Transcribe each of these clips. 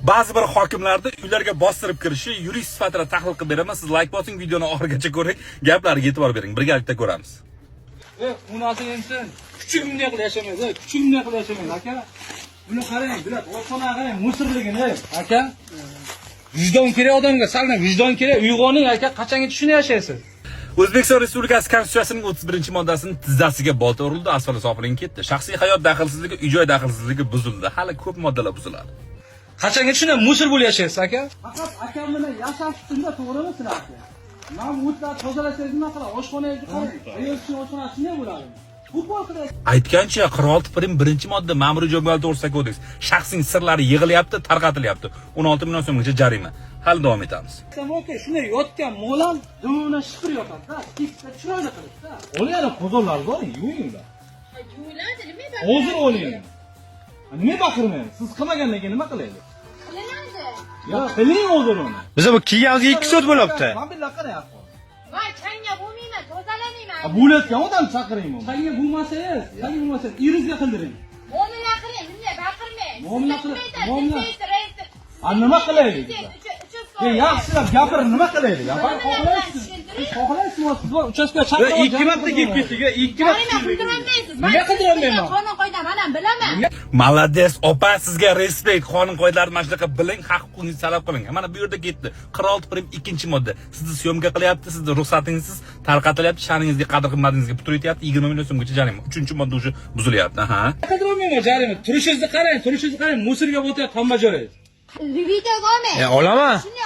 Ba'zi bir hokimlarni uylarga bostirib kirishi yurist sifatida tahlil qilib beraman. Siz like bosing, videoni oxirigacha ko'ring. Gaplariga e'tibor bering. Birgalikda ko'ramiz. Bu narsaga endi kuchugimdek qilib yashamaydi, kuchugimdek qilib yashamaydi, aka. Buni qarang, bular oshxonaga qarang, musirligini, aka. Vijdon kerak odamga, saldan vijdon kerak. Uyg'oning, aka, qachongacha shuni yashaysiz? O'zbekiston Respublikasi Konstitutsiyasining 31-moddasining tizzasiga bolta urildi, asfalt sopilinib ketdi. Shaxsiy hayot daxlsizligi, uy-joy daxlsizligi buzildi. Hali ko'p moddalar buziladi. Qachongacha shunday musir bo'lib yashaysiz, aka? Faqat akam bilan yashash uchunda to'g'rimi sizlar aka? Men o'tlar tozalasangiz nima qiladi? Oshxonaga qarang. Ayol kishi oshxonasi shunday bo'ladi. Bu bo'lsa Aytgancha 46.1-modda Ma'muriy javobgarlik to'g'risida kodeks. Shaxsning sirlari yig'ilyapti, tarqatilyapti. 16 million so'mgacha jarima. Hali davom etamiz. aka, shunday yotgan mo'lam dumini shipir yotadi-da, tekisda chiroyli qilibdi-da. Olaylar qozonlar bor, yuvinglar. Yuviladi, nima Hozir oling. Nima baqirmaysiz? Siz qilmagandan keyin nima qilaylik? qilinadi? Ya, qiling hozir uni. Biza bu kiyganimizga 2 soat bo'libdi. Men billah qarayapman. Voy, changga bo'lmayman, tozalamayman. Bo'layotgan odam chaqiring buni. Tanga bo'lmasangiz, irizga qildiring. Muomala qiling, bunday baqirmang. Muomala. Nima qilaylik? Yaxshilab gapir, nima qilaylik? Xohlaysizmi, siz bor uchastka chaqiring. 2 marta kelib ketdik, 2 marta. Nima qidirolmayman? Qonun qoida mana bilaman. Malades, opa, sizga respekt. Qonun qoidalarini mana shunaqa biling, haq-huquqingizni talab qiling. Mana bu yerda ketdi. 46.2-modda. Sizni syomka qilyapti, sizni ruxsatingiz tarqatilyapti, sha'ningizga, qadr-qimmatingizga putur etyapti, 20 million so'mgacha jarima. 3-modda o'sha buzilyapti, ha. Qidirolmayman jarima. Turishingizni qarang, musirga bo'tyapti hamma joyingiz. Videoga olmang. Olaman. Shuni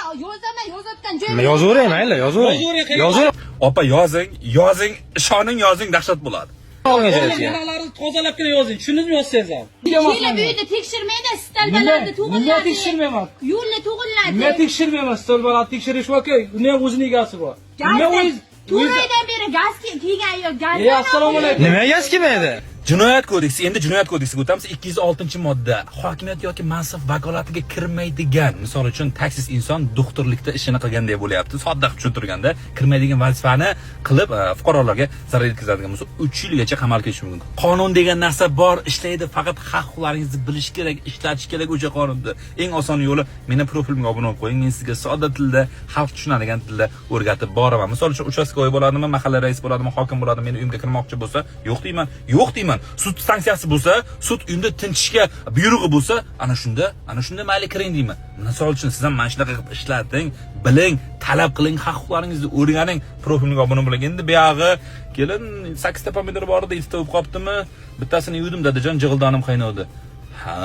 yozayotgan joyim. Men yozavering, mayli, yozavering. Yozavering. Opa, yozing, ishoning, yozing, dahshat bo'ladi. Olgan joyingizga. Xonalarni tozalabgina yozing. Tushundingizmi yozsangiz ham? Keyin bu yerda tekshirmaydi, stalbalarni tug'iladi. Nima tekshirmayman? Yo'lni tug'iladi. Nima tekshirmayman? Stalbalarni tekshirish yoki uni ham o'zining egasi bor. Nima o'z 4 oydan beri gaz kelgan yo'q, gaz. Assalomu alaykum. Nima gaz kelmaydi? Jinoyat kodeksi, endi jinoyat kodeksiga o'tamiz. 206-modda. Hokimiyat yoki mansab vakolatiga kirmaydigan, misol uchun taksis inson doktorlikda ishini qilgandek bo'lyapti. Sodda tushuntirganda, kirmaydigan vazifani qilib fuqarolarga zarar yetkazadigan bo'lsa, 3 yilgacha qamalga ketishi mumkin. Qonun degan narsa bor, ishlaydi, faqat haq-huquqlaringizni bilish kerak, ishlatish kerak o'sha qonunni. Eng oson yo'li meni profilimga obuna bo'lib qo'ying. Men sizga sodda tilda, xalq tushunadigan tilda o'rgatib boraman. Misol uchun uchastkovoy bo'ladimi, mahalla raisi bo'ladimi, hokim bo'ladimi, meni uyimga kirmoqchi bo'lsa, yo'q deyman. Sud stansiyasi bo'lsa, sud uyimda tinchishga buyrug'i bo'lsa, ana shunda mayli kiring deyman. Misol uchun siz ham mana shunaqa qilib ishlating, biling, talab qiling, haq-huquqlaringizni o'rganing, profilimga obuna bo'ling. Endi bu yog'i kelin 8 ta pomidor bor edi, 2 ta bo'lib qolibdimi? Bittasini yuvdim, dadajon, jig'ildonim qaynavdi. Ha,